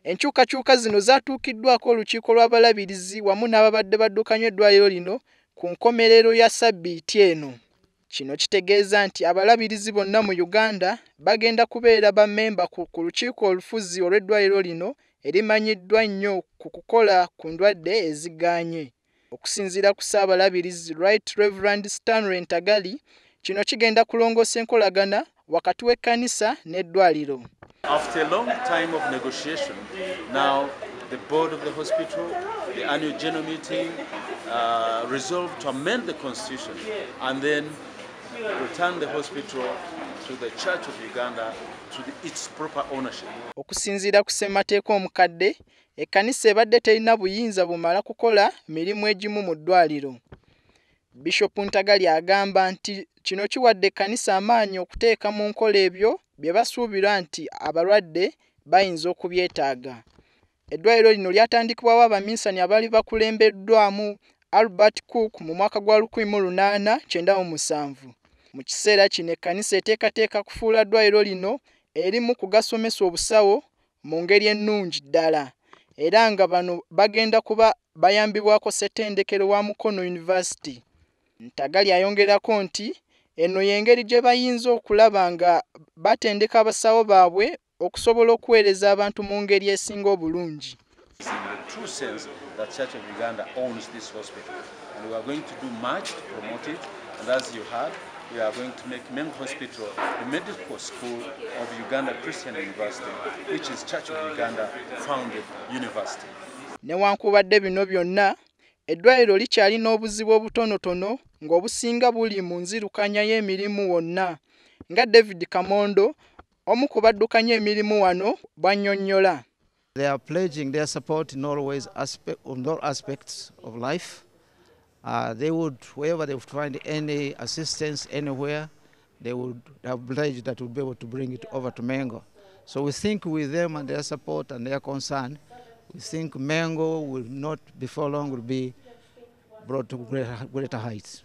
Enkyukakyuka zino zaatuukiddwako olukiiko lw'abalabirizi wamu n'ababadde baddukanya eddwaliro lino ku nkomerero ya ssabbiiti eno. Kino kitegeeza nti abalabirizi bonna mu Uganda bagenda kubeera bammemba ku lukiiko olufuzi olw'eddwaliro lino erimanyiddwa nnyo ku kukola ku ndwadde ezigaanye. Okusinziira ku Ssaabalabirizi Right Reverend Stanley Ntagali, kino kigenda kulongoosa enkolagana wakati w'ekkanisa n'eddwaliro. After a long time of negotiation, now the board of the hospital, the annual general meeting, resolved to amend the constitution and then return the hospital to the Church of Uganda to its proper ownership. Okusinziira ku ssemateeka omukadde, ekkanisa ebadde terina buyinza bumala kukola mirimu egimu mu ddwaliro. Bishop Ntagali agamba nti kino kiwadde ekkanisa amaanyi okuteeka mu nkola ebyo bye basuubira nti abalwadde bayinza okubyetaaga. Eddwaliro lino lyatandikibwawo abaminsani abaali bakulembeddwamu Albert Cook mu mwaka gwa 1897. Mu kiseera kino ekkanisa eteekateeka kufuula ddwaliro lino erimu ku gasomesa obusawo mu ngeri ennungi ddala, era nga bano bagenda kuba bayambibwako ssettendekero wa Mukono University. Ntagali ayongerako nti eno y'engeri gye bayinza okulaba nga batendeka abasawo baabwe okusobola okuweereza abantu mu ngeri esinga obulungi. In the true sense that Church of Uganda owns this hospital, and we are going to do much to promote it, and as you heard, we are going to make Mengo Hospital the medical school of Uganda Christian University, which is Church of Uganda founded university. Newankubadde bino byonna, eddwaliro likyalina obuzibu obutonotono ng'obusinga buli mu nzirukanya y'emirimu wonna, nga David Kamondo, omu ku baddukanya emirimu wano, bw'annyonnyola. They are pledging their support in all aspects of life. They would, wherever they would find any assistance anywhere, they would have pledged that we'll be able to bring it over to Mengo. So we think with them and their support and their concern, we think Mengo will not before long will be brought to greater heights.